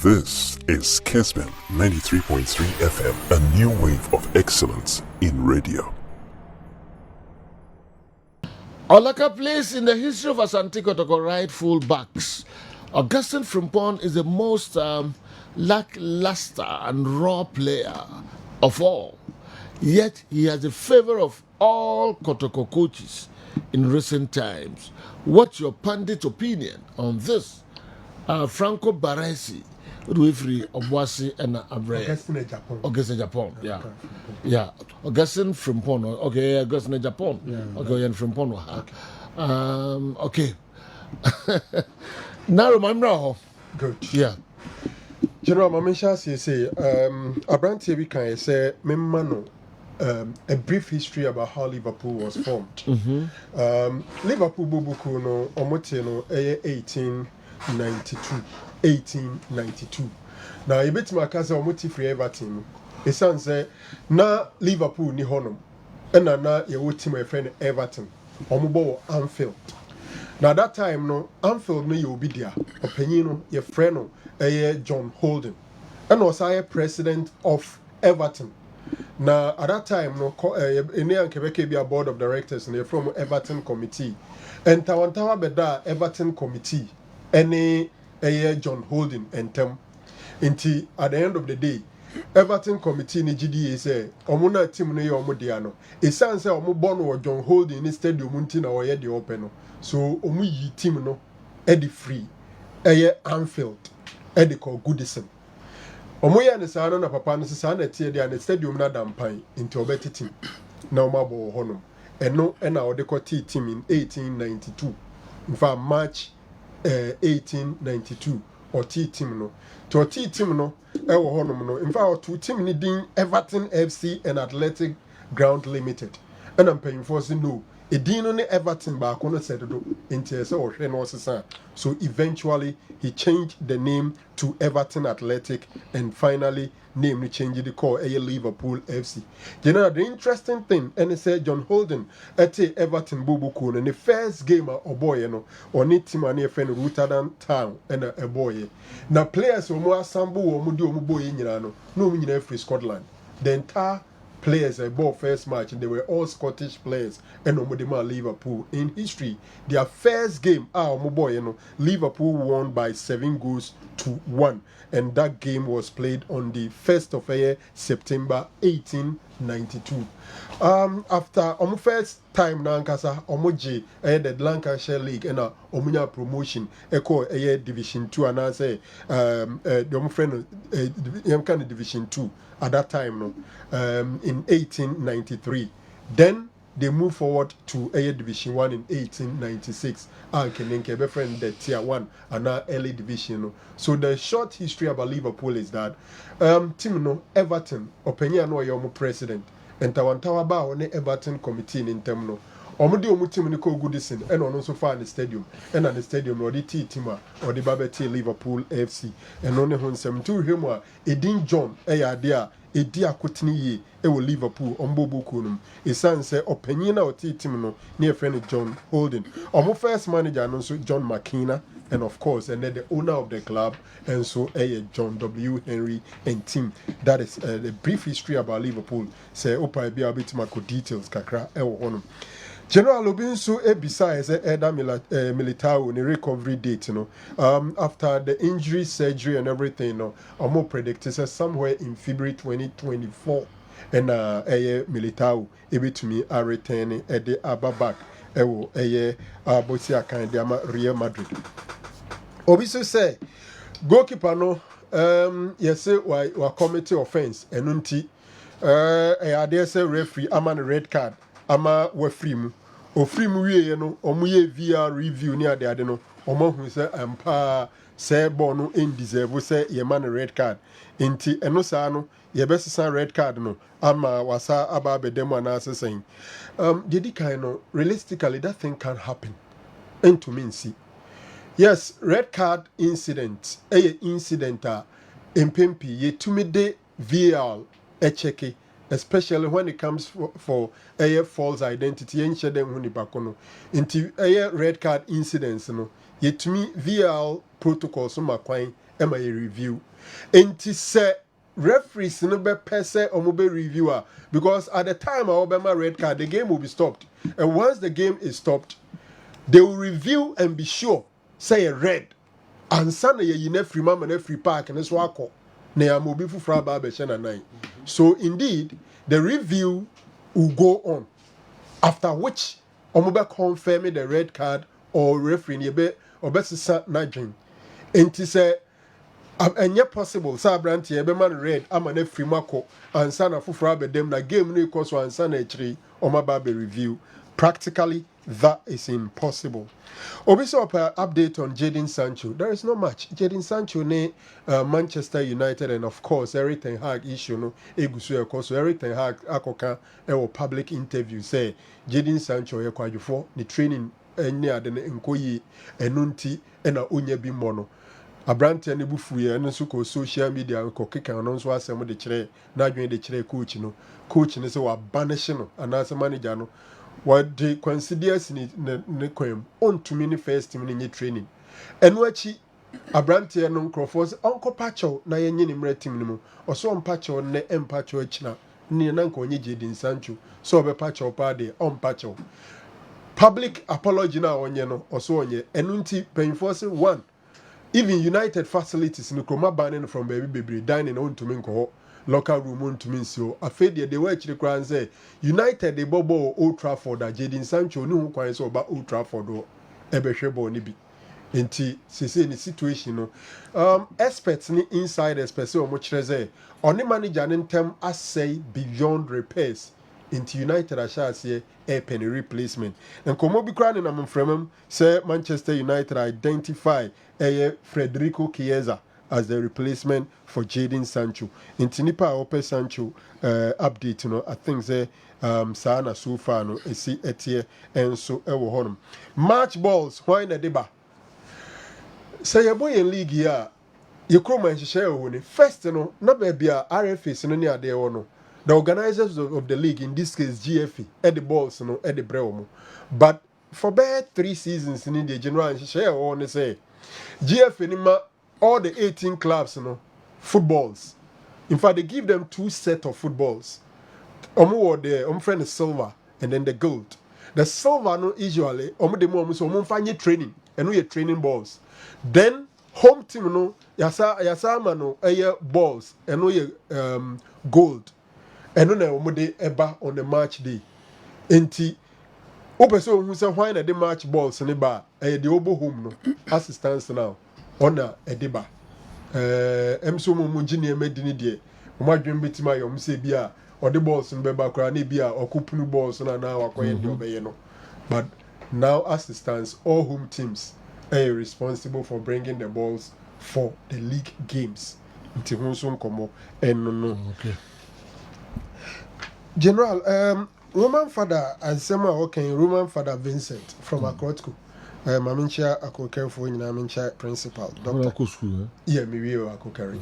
This is Kessben 93.3 FM, a new wave of excellence in radio. Laka plays in the history of Asante Kotoko right full backs. Augustine Frimpong is the most lackluster and raw player of all. Yet he has the favor of all Kotoko coaches in recent times. What's your pundit opinion on this? Franco Baresi, Udwifri Obwasi and Abre. Augustine Japan. Yeah. Yeah. Augustine Frimpong. Okay, Augustine Japan. Okay, and Frimpong. Okay. NARO, my Good. Yeah. General Mamisha say, Abranti we can say, Memano, a brief history about how Liverpool was formed. Liverpool Bubuku no Omoteno 1892. Now, a bit my cousin Omoti free Everton. A son say, na Liverpool ni honum, and na your team my friend Everton, Omobo Anfield. Now that time no Anfield no you be there. Opinion your friend no John Holden. And was I president of Everton. Now at that time no in Quebec be a board of directors and they're from Everton committee. And Tawantawa beda Everton committee any John Holden and Tem. Until at the end of the day Everton committee ni GDA say omuna team no ye omudia no. E san say omubon wo John Holden ni stadium unti na wo ye de open no. So omu yi team no e free Anfield e de call Goodison. Omu ya ne sa no na papa no sa na tie de na stadium na dampan into obeti team na omabo honum. Eno na wo de call team in 1892. In fact March 1892 or team no. To team no ewo honum no. In fact two team ni din Everton FC and Athletic Ground Limited. And I'm paying for no. Edino ne Everton back on said so eventually he changed the name to Everton Athletic and finally named changed the call Liverpool FC. You know the interesting thing and he said John Holden at Everton Bubuku and the first game of boy you know or need team and friend Rotterdam Town and a boy. Now players who more sambu or mudu muboy in no free Scotland. The entire players a ball first match and they were all Scottish players and Omodima Liverpool in history their first game Liverpool won by 7-1 and that game was played on the 1st of September 1892 after first time na nkasa omoje the Lancashire League and omunya promotion echo division 2 and I say the friend kind division 2 at that time no in 1893 then they moved forward to division 1 in 1896 and friend the tier 1 and now early division no. So the short history about Liverpool is that team no Everton openya no your president and Tawantawa ba on Everton committee in term no omudi omutim ni ko Goodison and on also far the stadium and at the stadium or the team or the Babette Liverpool FC and only hon 72 him Edin John there edi akotini ye wo Liverpool ombobuku num esan se opanyina o team no near friend John Holden first manager no so John McKenna and of course and then the owner of the club and so John W. Henry and team. That is the brief history about Liverpool. Say opa bi abitimako details kakra ewo honum. General Lobinso besides Eda Militao in recovery date, after the injury, surgery, and everything, more predicted somewhere in February 2024, and Militao able to me are returning at the Ababak, Bosia Kandama Real Madrid. Obiso say, goalkeeper no, yes, say why committee offense, and unti, I dare say referee, I'm on a red card. Ama we free mu o free mu wie no omuye VR review ni ade no omohu se ampa se ball no in deserve se ye man red card enti eno sa no ye besesa red card no ama wasa aba bedem ana asesen dedi kind no realistically that thing can happen into me see yes red card incident incident impempi ye tumide VR echeke especially when it comes for a false identity and share them when bakono into a red card incidents no yet me VL protocols so makwan Emma review. Enti se referees no be pese omo reviewer because at the time of Obama red card the game will be stopped, and once the game is stopped they will review and be sure say a red and sana ye yine free mama na free park and so akọ na ya mobi fufura ba be na nine. So indeed the review will go on, after which omo be confirm the red card or referee ne be obesisa na dwen. Enti say enye possible sa branti ebe man red ama na free mako ansa na fufura be dem na game no equals so ansa na echiri omaba be review. Practically that is impossible. Obiso update on Jadon Sancho. There is not much. Jadon Sancho ne Manchester United, and of course everything hag issue no egusu e so everything hag akoka e public interview say Jadon Sancho ye kwadwofo ni training enye ade ne nkoyi enunti na onya bi mono. Abrante ne bufu ye no so ko social media ko keka no so asem de kire na adwen de kire coach no ne se wa banish no anase manager no what the considers ni ne kwem on to mini first team ni training eno achi Abrante no nkrofos onko pacho na yenye ni mre team ni mu oso on pacho ne empacho achina ni na nko onye Jadon Sancho so be pacho pa de on pacho public apology na onye no oso onye eno nti penforce one. Even United facilities in Kroma banning from baby dining on to Minko, local room on to Minsio. A fade they were actually crying say United the Bobo Old Trafford that Jadon Sancho knew quite so about Old Trafford or Ebeshebo Nibi. Inti se in the situation experts ni inside experts or much say on the manager in term as say beyond repairs into United I shall say a penny replacement. And Komobi Crown and I'm from him say Manchester United identify Federico Chiesa as the replacement for Jadon Sancho. Into Nipa Ope Sancho update, you know, I think say Sana so far no see etie and so ewo honum. Match balls, why na deba? Say your boy in league here, you come and share one. First, you know, not baby RFA, no near there or no. The organizers of the league, in this case GFA, at the balls, you know, at the Breomo. But for about 3 seasons in the general and share one say GFA all the 18 clubs, you know, footballs. In fact, they give them 2 sets of footballs. The friend is silver and then the gold. The silver no usually the more so find training and we training balls. Then home team no yasa no balls and we gold. And no na eba on the match day. Enti opeso who say why na the match balls ne ba the obo home no assistance now on a deba. Emso mo ngine medini de. Mo adwen betima yom say bia or the balls in Beba Kranibia or Kupunu balls na wakoye de obeye no. But now as it stands, all home teams are responsible for bringing the balls for the league games. Nti hunso komo no. Okay. General, Roman father and Sema okay, Roman father Vincent from Akrotko. Mamincha Akoker for Namincha principal. Doctor. Yeah, me we Akokari.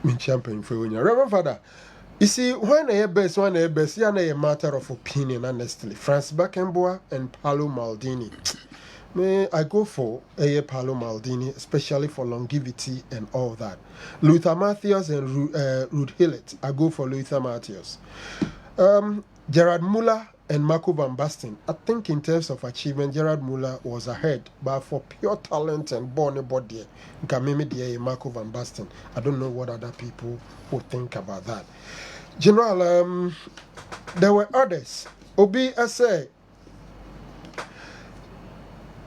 Me champion for Roman father. You see, when a best, a matter of opinion, honestly. Franz Beckenbauer and Paolo Maldini. I go for a Paolo Maldini, especially for longevity and all that. Luther Matthäus and Ruud Hillet. I go for Luther Matthäus. Gerard Muller and Marco van Basten. I think in terms of achievement, Gerard Muller was ahead, but for pure talent and born body, Marco van Basten. I don't know what other people would think about that. General, there were others. Obi Ase,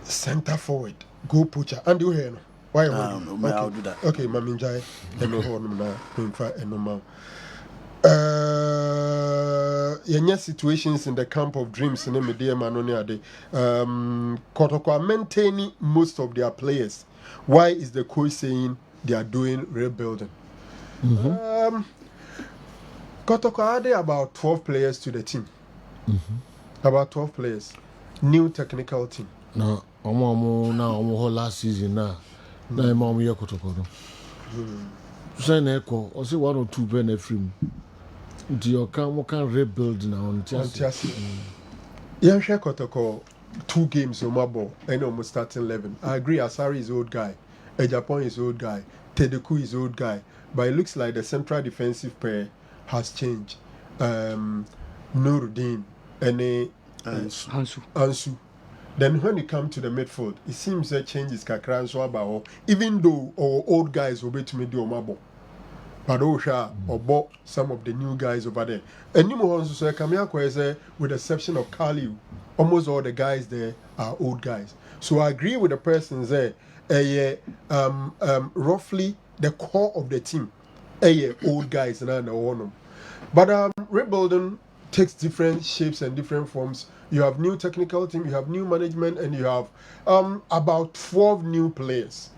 center forward, go poacher. And you hear no? Why I'll do that. Okay, Maminjai, and no horn now, in fact, and no more. Yenya situations in the camp of dreams in the media manonia de Kotoko maintaining most of their players. Why is the coach saying they are doing rebuilding? Kotoko added about 12 players to the team. About 12 players. New technical team. No, almost last season now. Now mom here Kotoko no. Say Neko, or say 1 or 2 benefit. Do you can rebuild now on Chelsea? Yeah, Kotoko 2 games on my ball and almost starting 11. I agree, Asari is old guy Ejapon is old guy, Tedeku is old guy, but it looks like the central defensive pair has changed. Nuruddin and Ansu. Then when you come to the midfield, it seems that change is kakra so about even though our old guys will be to me do omabo. But Osha or some of the new guys over there. And you know also say Kamiako with the exception of Kaliu, almost all the guys there are old guys. So I agree with the persons there. Roughly the core of the team, old guys and one. But rebuilding takes different shapes and different forms. You have new technical team, you have new management, and you have about 12 new players.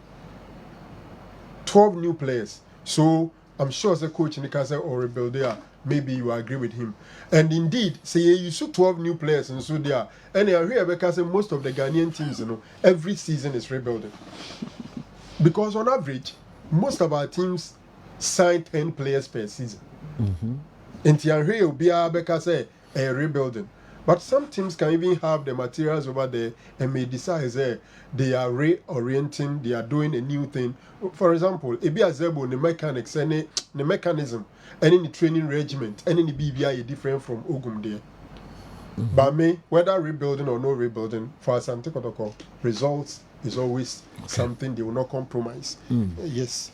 12 new players. So I'm sure as a coach in the Casa or rebuild there, maybe you agree with him. And indeed, say you see 12 new players and so there. And I hear because most of the Ghanaian teams, every season is rebuilding. Because on average, most of our teams sign 10 players per season. And Tianhui will be because a rebuilding. But some teams can even have the materials over there and may decide they are reorienting, they are doing a new thing. For example, Ebi Azebo, the mechanics and the mechanism, and in the training regiment, and in the BBI is different from Ogum there. But me, whether rebuilding or no rebuilding, for Asante Kotoko, results is always something they will not compromise. Yes.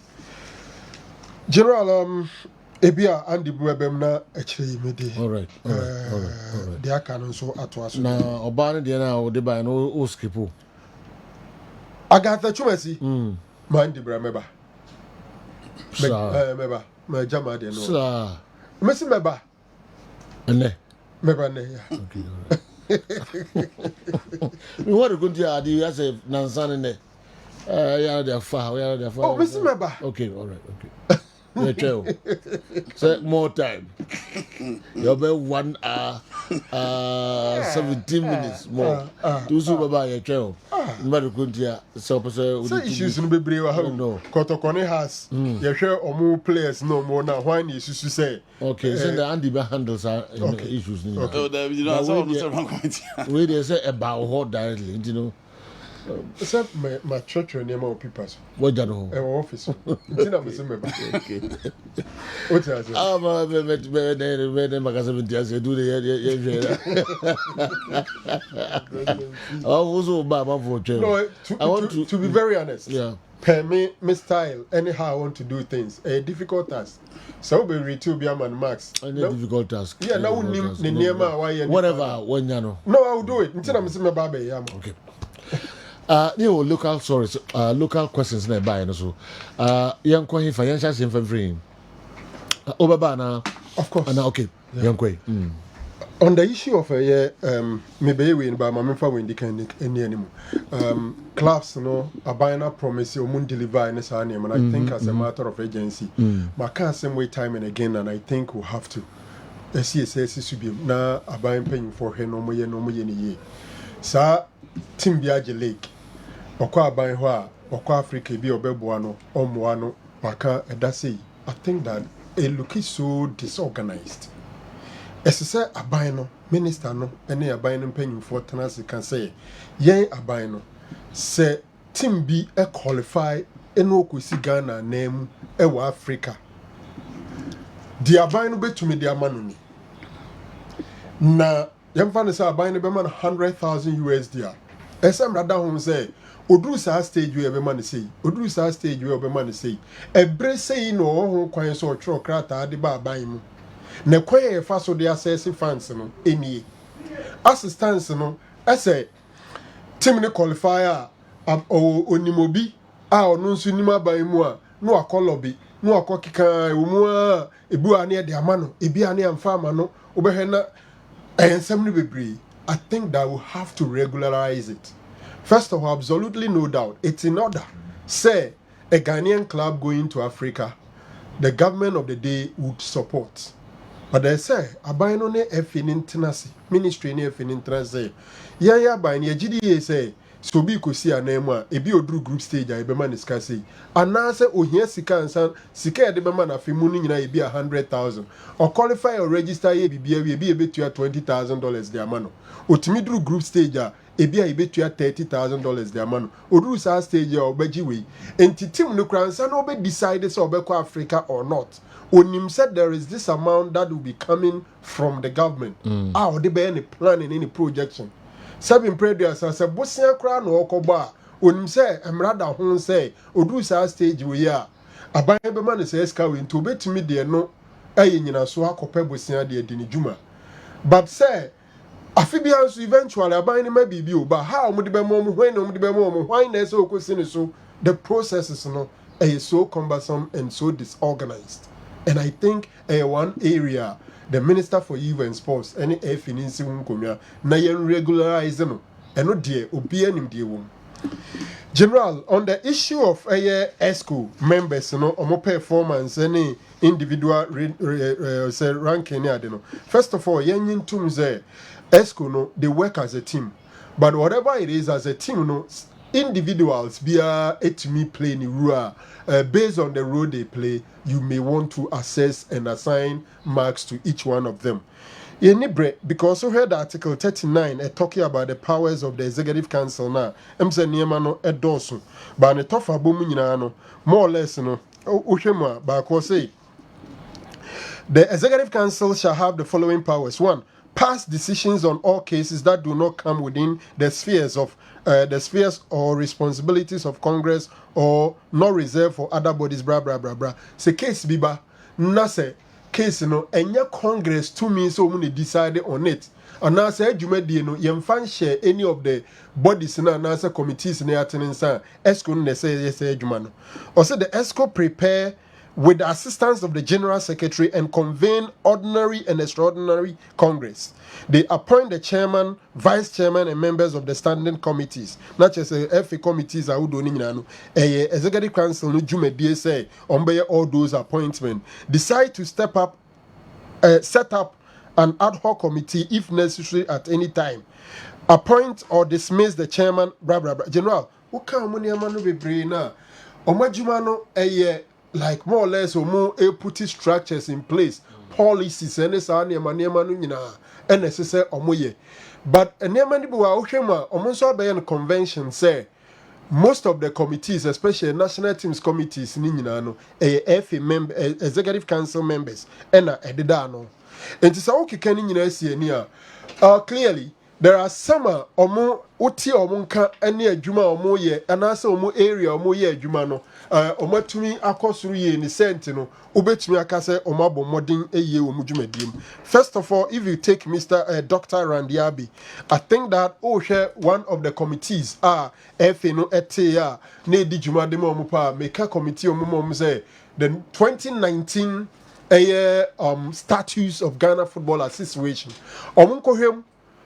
General, Ebia Andy Buebem na actually made. All right. They are canon so at us. Na Obana Diana or the by no Oskipo. Agatha Chumasi. Mind the Brameba. Sir. Meba. My Jama de no. Sir. Messi Meba. And Meba ne. We want to go to Adi as a Nansan in there. Yeah, they're far. Oh, Messi Meba. Okay, all right, okay. Say more time. You'll be 1 hour, 17 minutes more. Do so by your trail. Madakuntia, so issues in the Brewer. No, Kotokone has. You share or more players no more now. Why is you say? Okay, so the Andy handles are issues. We they say about what directly, you know. Except my church or name of people. What do you know? Office. Okay. What is it? I want to be very honest. Yeah. Per me style, anyhow I want to do things. A difficult task. So we read to be a man max. Any difficult task. Yeah, now the name whatever when you know. No, I'll do it. Until I'm saying baby. Okay. Local stories, local questions nearby, and so young Quay financial same for free. Obabana, of course. Okay, young Quay. On the issue of maybe we by my member we indicate any anymore. Clubs, a buying promise you won't deliver in this name, and I think as a matter of agency, but can't same way time and again, and I think we'll have to. The CSS should be now a buying paying for her no more year. Sir, Tim Biaji Lake. Okwa aban ho a okwa Africa bi obeboa no omoa no waka edase I think that it looks so disorganized. Say aban no minister no ene aban no mpanyimfo tenase kan say yen aban no say team bi qualify eno okosi Ghana name ewa Africa di aban no betumi di amano ni na yemfa ne say aban no be man $100,000 esem rada hom say oduru sa stage we be man say oduru sa stage we be man say ebre say no ho kwan so otro krata de ba aban mu na kwan e fa so de assess fans no enie assistance no ese team ne qualifier onimobi a onu nso nim aban mu a no akolobi no akokika emu a ebu ane de amano ebi ane amfa amano obehena ensem no bebre. I think that we have to regularize it. First of all, absolutely no doubt, it's in order. Say, a Ghanaian club going to Africa, the government of the day would support. But they say, abayno ne efin internasi, ministry ne efin internasi. Ya by ne GDA say, so be kosi anema, ebi odru group stage a ebema niskasi. Anase ohia sika ansan, sika ya debema na fimuni nyina ebi 100,000. Or qualify or register ye bibia we ebi ebetua $20,000 de amano. Otimi dru group stage a ebi a ebetua $30,000 the amount oduru sa stage ya obeji we enti team no kransa no be decide say obekọ Africa or not. Onim said there is this amount that will be coming from the government. How they be any plan in any projection. Seven previous as a bosia kra no okoba. Onim say emrada ho say oduru sa stage we ya. Aban be man say eska we into betimi de no aye nyina so akopa bosia de di ni djuma. But say afibian so eventually aban ni ma bibi o ba how mo de be mo hwan no mo de be mo hwan na say okosi so the processes no is so cumbersome and so disorganized. And I think one area the Minister for Youth and Sports any finance nkomya na yen regularize no eno de obi anim de wo. General, on the issue of ESCO members no omo performance any individual ranking no. First of all yen tum say ESCO no they work as a team. But whatever it is as a team no individuals be me play ni rule based on the role they play you may want to assess and assign marks to each one of them. Because we heard Article 39 talking about the powers of the Executive Council now. Emse niema no edoso. But ne tofa bomu nyina no more or less no uhwema ba ko say the Executive Council shall have the following powers. 1. Pass decisions on all cases that do not come within the spheres or responsibilities of Congress or not reserved for other bodies. Bra bra bra bra. Se case biba na se case no enya Congress to me so mun decide on it. And now say adwumadi no yemfan share any of the bodies na say committees na yatenensa ESCO no say yes adwuma no. Or say the ESCO prepare with the assistance of the General Secretary and convene ordinary and extraordinary Congress. They appoint the chairman, vice chairman, and members of the standing committees. Not just FA committees, Executive Council, no Jumedie say, all those appointments. Decide to set up an ad hoc committee if necessary at any time. Appoint or dismiss the chairman, blah, blah, blah. General, who can money amano be brain now? Omajumano, like more or less put structures in place, policies and this and necessary omoye. But a near convention say most of the committees, especially national teams committees, executive council members, and edidano. And it's okay clearly. There are some omo uti omunka ene adwuma omo ye anase omo area omo ye adwuma no omatumi akosuru ye ni sent no ubetumi akase omo abomodin eye omo dwumadiem. First of all, if you take Mr. Dr. Randy Abi, I think that one of the committees are FA no ete ya na edi dwumadem omo pa make committee omo say the 2019 Statutes of Ghana Football Association omo kohwem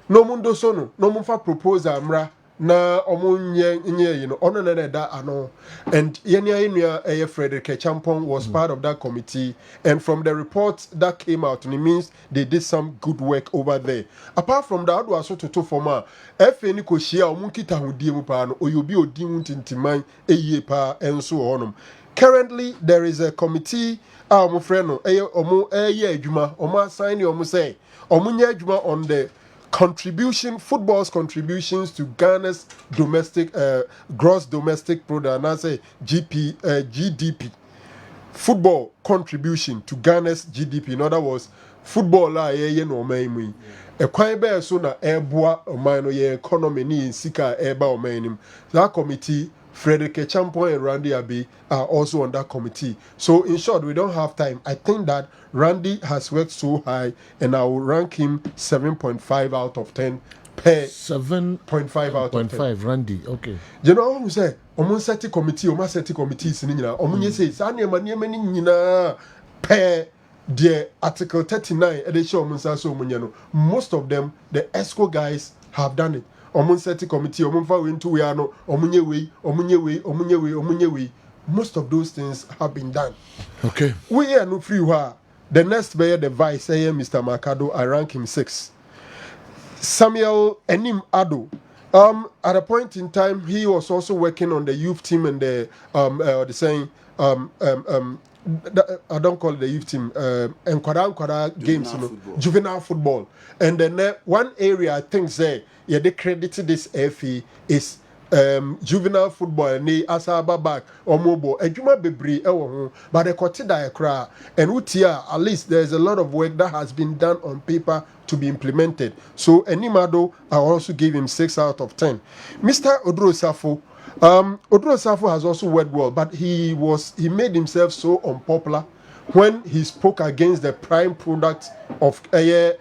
no mundo sono no mumfa proposal amra na omunye ono na da ano and yenia Frederick Champon was part of that committee, and from the reports that came out, it means they did some good work over there. Apart from that, do aso to former FA ni ko shia omunkita hudie mu pa no oyobi odi ntintiman eye pa enso honum. Currently there is a committee omo frɛ no omo adwuma omo assign omo say omunye adwuma on the football's contributions to Ghana's domestic gross domestic product, and I say GDP. Football contribution to Ghana's GDP. In other words, football la no maimui. A quite bear sooner airboa or mine economy ni sika airba or mainim. That committee, Frederick Champon and Randy Abbey are also on that committee. So in short, we don't have time. I think that Randy has worked so high, and I will rank him 7.5 out of 10 per 7.5 out of 10. Randy, okay. You know who say omo seti committees ni nyina omo nye say sa ne ma ni nyina per the Article 39 edition omo sa so omo nye no. Most of them the ESCO guys have done it. Omo seti committee omo fa we into we are no omo nye we. Most of those things have been done. Okay. We are no free wa. The next bear the vice Mr. Makado, I rank him 6. Samuel Enim Ado. At a point in time, he was also working on the youth team and the I don't call it the youth team. Enkwada games, juvenile football. And then one area I think say they credited this FE is juvenile football ni asaba back omobo ejuma bebre ewo ho but the kotida ekra and utia at least there's a lot of work that has been done on paper to be implemented. So Enimado, I also gave him 6 out of 10. Mr. Odrosafo Odrosafo has also worked well, but he made himself so unpopular when he spoke against the prime product of GFA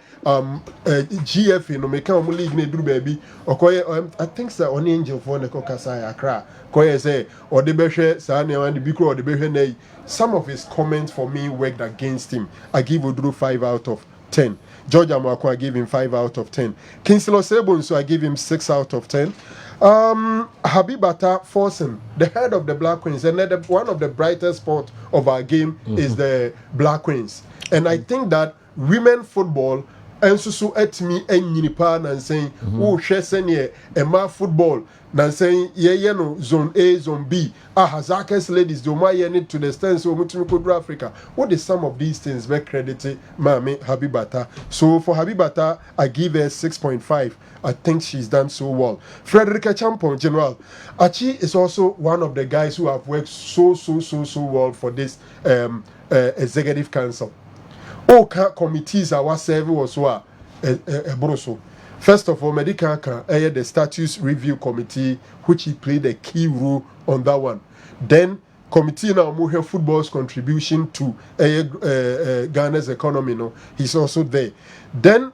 no make am league ne duru baby okoye I think sir on angel for ne kokasa akra koye say or the behwe sa ne wan the bikro or the behwe na some of his comments for me worked against him. I give Oduro 5 out of 10. George Amwako, I gave him 5 out of 10. Kingsley Osebon, so I give him 6 out of 10. Habibata Forsen, the head of the Black Queens, and one of the brightest spots of our game is the Black Queens. And I think that women football and so at me and Yinipan and saying, oh, Shesenie, and my football, and saying, yeah, no, zone A, zone B, Hazakes ladies, do my unit to the stands of Mutumiko Africa. What is some of these things were credited, Mami Habibata? So for Habibata, I give her 6.5. I think she's done so well. Frederica Champon, General. Achi is also one of the guys who have worked so well for this executive council. All committees are serving also Broso. First of all, Medical the status review committee, which he played a key role on that one. Then committee now Muhe football's contribution to Ghana's economy. No, he's also there. Then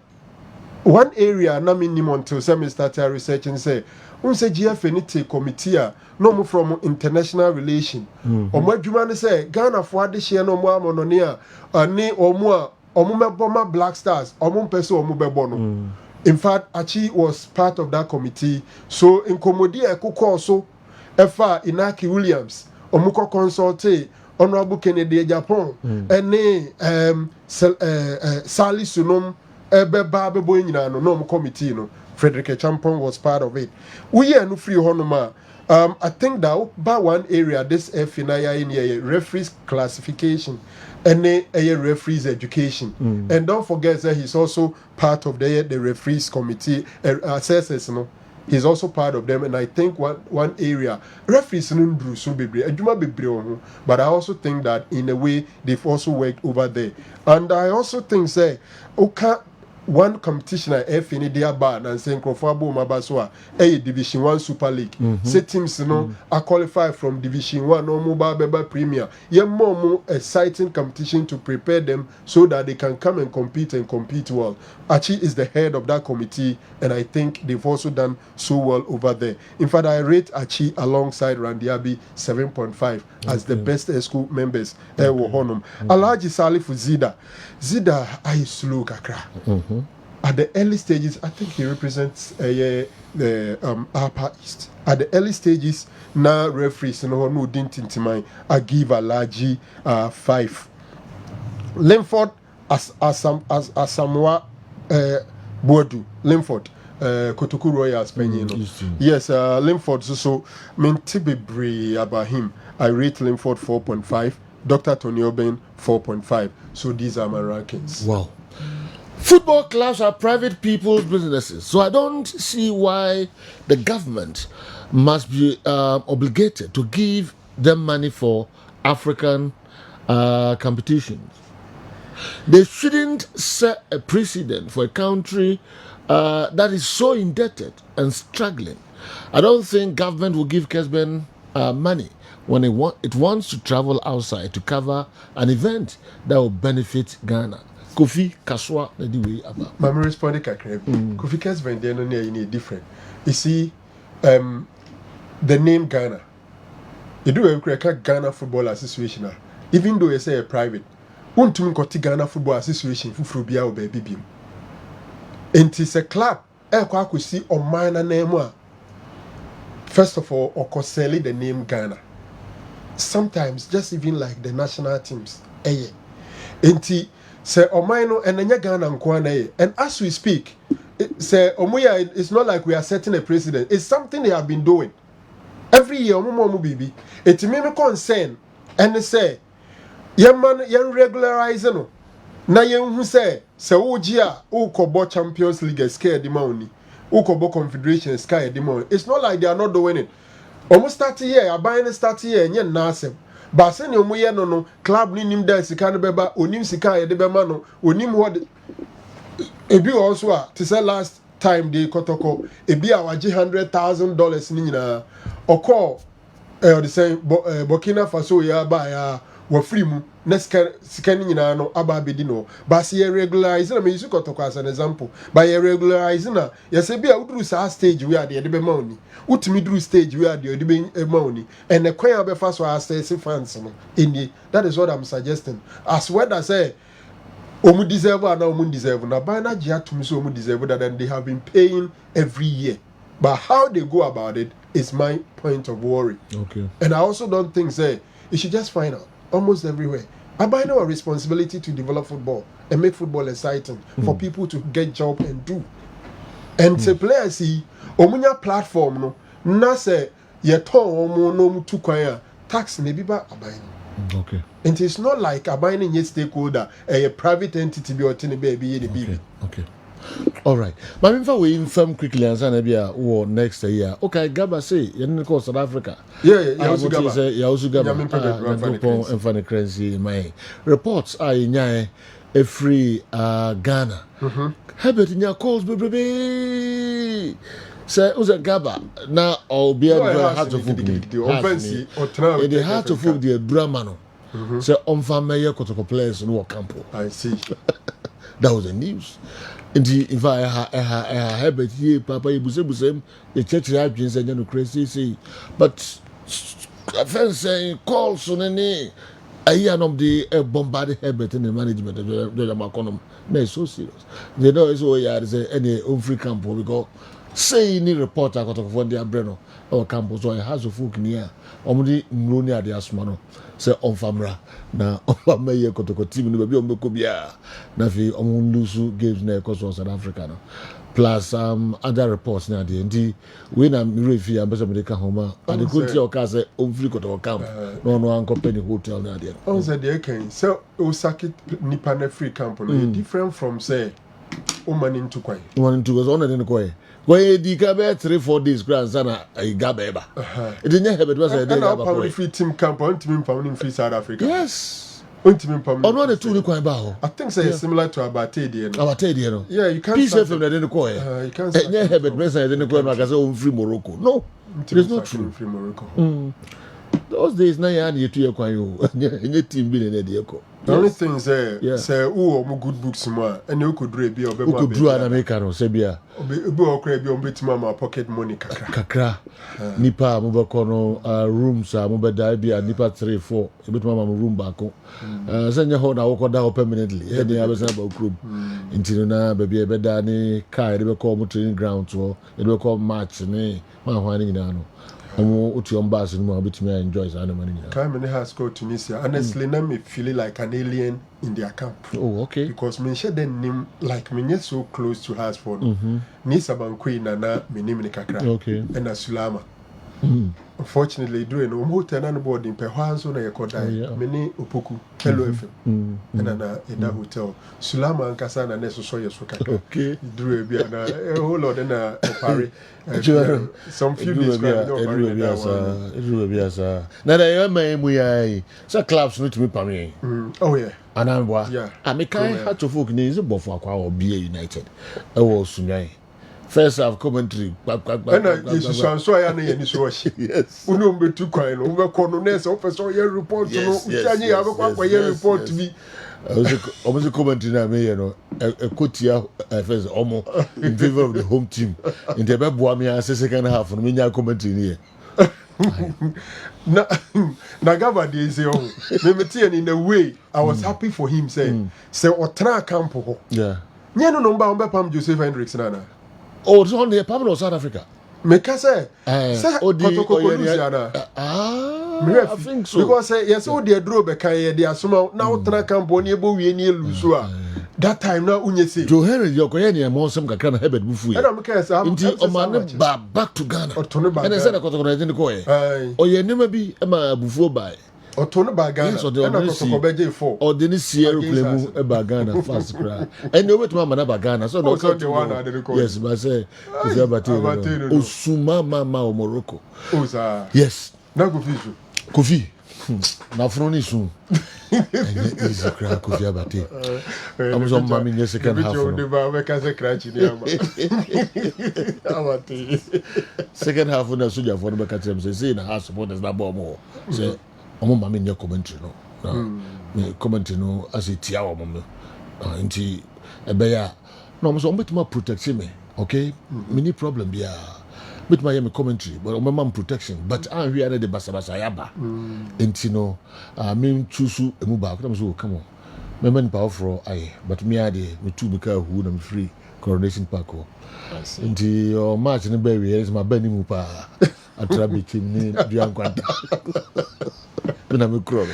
one area na minimum until some started research and say unse GFNT committee no from international relation omo adwuma ne say Ghana for ade hye no mo amonone a ani omo meboma Black Stars omo mpese omo bebo no. In fact, Achi was part of that committee. So in Komodi ekoko so efa Inaki Williams omuko consulte Honorable Kennedy Japan ene Sali Sunum Ebe boy no committee no. Frederick Champon was part of it. We are no free honoma. I think that by one area this FNIA in a referees classification and a referees education. And don't forget that he's also part of the referees committee assessors, no. He's also part of them, and I think one area referees but I also think that in a way they've also worked over there. And I also think say one competition at FNA they are bad and saying Krofabo Mabaswa Division 1 Super League. Say teams are qualified from Division 1 or Mobile Beba Premier. More exciting competition to prepare them so that they can come and compete well. Achi is the head of that committee, and I think they've also done so well over there. In fact, I rate Achi alongside Randiabi 7.5 as the best school members. Alaji Salifu Zida I slow kakra. At the early stages, I think he represents the Upper East. At the early stages, now referees no didn't into mine. I give Alaji 5. Linford as Samoa Boadu Linford. Kotoku Royals Penino. Yes, Linford so Mentibe about him. I rate Linford 4.5. Dr. Tony Oben 4.5. So these are my rankings. Wow. Football clubs are private people's businesses, so I don't see why the government must be obligated to give them money for African competitions. They shouldn't set a precedent for a country that is so indebted and struggling. I don't think government will give Kessben money when it wants to travel outside to cover an event that will benefit Ghana. Kofi Kaswa na di way about. Mama responded kakre. Kofi Kessben dey no near different. You see, the name Ghana. You do a Ghana Football Association. Even though you say a private, won't to me Ghana Football Association for bia or baby beam. And it's a club. I could see on minor name. First of all, or selling the name Ghana. Sometimes just even like the national teams. Enti say Omaino and Nanya Ghana Nkwane. And as we speak, say Omuya, it's not like we are setting a precedent. It's something they have been doing. Every year, Omumu Bibi. It may be concern and say yen regularize no na yen hu say woji a ukobo Champions League scare the money ukobo Confederation scare the money. It's not like they are not doing it. Almost start here aban start here nye na asem ba se ne omoye no club ni nim da sika no beba onim sika ye de bema no onim what ebi also a to say last time they kotoko ebi a waje $100,000 ni nyina okọ the same Burkina Faso ya ba ya wa free mu na sika ni nyina no aba abedi no ba se regularize na me use kotoko as an example ba ye regularize na ye se bi a uduru sa stage we are de be ma oni utimi duru stage we are de be ma oni and the kwan abefa so assess fans no eni. That is what I'm suggesting. As well as say omu deserve and omu deserve na by na gia to me so omu deserve that, and they have been paying every year, but how they go about it is my point of worry. Okay. And I also don't think say you should just find out almost everywhere. I buy no responsibility to develop football and make football exciting for people to get job and do. And say players see omunya platform no na say ye ton omu no mu tu kwan a tax ne bi ba aban. Okay. And it's not like a binding yet stakeholder, a private entity be or tiny baby in the baby. Okay. All right. But if we inform quickly and say war next year. Okay, Gaba say you didn't call South Africa. Yeah, also Gaba. Yeah, also Gaba. And funny currency in my reports are in a free Ghana. Herbert in your calls, baby. Say uza Gaba na obi e heart of food the heart of food the Brahmano say onfa meye kotoko players no campo. I see. That was the news. Indeed, if I have it here, Papa, you busem the church adjins and no crazy say, but offense saying calls on any a year of the bombarded habit in the management of the Maconom. No, so serious. They know it's all yeah, any free campo because. Say any reporter got of one day Breno or campus or a house of folk near Omdi Mronia de Asmano say on Famra na on my year Kotoko team will be on Bokobia Nafi on Lusu games near Coast South Africa plus other reports now the ND when I'm refi Ambassador Homa and the good tea or Casa on free Kotoko camp no company hotel now there. On the day can so Osaki Nipane free camp different from say Oman into Kwai. One to was on in the Kwai. Why di gabe 3-4 days grandson a gabeba. It didn't have it was a day about free team camp on team in free South Africa. Yes. On team on one or two quite bow. I think say similar to Abate. Abate, yeah, you can't peace from the Denokoy. You can't have it present in the corner like a free Morocco. No, it is not true. Free Morocco. Those days, na ya to your quayo, and your team being in the echo. The only thing say, oh, good books, and you could read or could draw an American, Sabia. Or crabby on bit mama pocket money, Kakra, Nipa, Mubacono, rooms, Mubadibia, Nipa 3-4, a bit mama room back. Send your hold, I walk down permanently. Any other sample group. Until now, baby, a bedani, car, they will call training ground to it will call match, and my whining down. What your boss and more bit me enjoys animal. Come has go to Tunisia. Honestly, let me feel like an alien in their camp. Oh, okay. Because me share the name like me so close to her for Nisa Banqui Nana, me name Kakra. Okay. And a Sulama. Unfortunately, during no more tenant board in Pehuanso na Yakodai, many Upuku, Hello FM, and in that hotel. Sulama and Kasana necessary Sukaka. Okay. Drew a whole lot in a Paris. Some few days ago, it will be as a. Now, we are so clubs need to be Pami. Oh, yeah. And I'm what? Yeah. I make kind of to folk needs a buffer or be united. I was Sunay. First half commentary. And so I am any source. Yes. We don't be too quiet. Over colonels, officer, your report to know. You have a report to me. I was a commentary now, you know, a Kotia first almost in favor of the home team. In the Babuamia, second half, and me commentary here. Nagaba is your own. In a way, I was happy for him saying, say, or tra campo. Yeah. Yano number on Pam Joseph Hendricks Nana. Oh, it's on the Pablo South Africa. Mekase, I think so. Because yes, oh, dear Drobe Kaya, they are somehow now Tracamponi, Bowie, near Lusua. That time now, Unyasi. Joe Henry, your Koyani, and Monsam Kakana Hebert Bufu. And I'm Cass, I'm back to Ghana. Or Tonaba. And I said, I got to go in the Koy. Or you never be Emma Bufu by. Otono Bagana. Yes, or the Kobeje 4. or the Sierra Plemu Bagana fast cry. And you wait Mama Bagana. So no the one I did call. Yes, but I say Osuma Mama or Morocco. Oh, sir. Yes. Now go fish. Kofi. Now front soon. And easy cry Kofi Abate. I'm so mammy in the second half. Second half when I saw your phone back at him say in the house support is not more. Say I'm mammy in your commentary no. Commentary no as a tia or mama. Inti ebeya. No, I'm so my protect me. Okay? Many problem yeah. With my commentary, but my mom protection. But I'm here at the Basabasa Yaba. And no, I mean, choose a move back. Come on. My man powerful, but me, I did with 2 because who I'm free coronation park. And your march in the berry is my Benny Mupa. I try to become me, Dian Quanta. Then I'm a crow.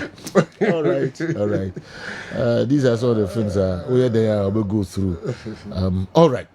All right. These are some of the things we are there, we'll go through. All right.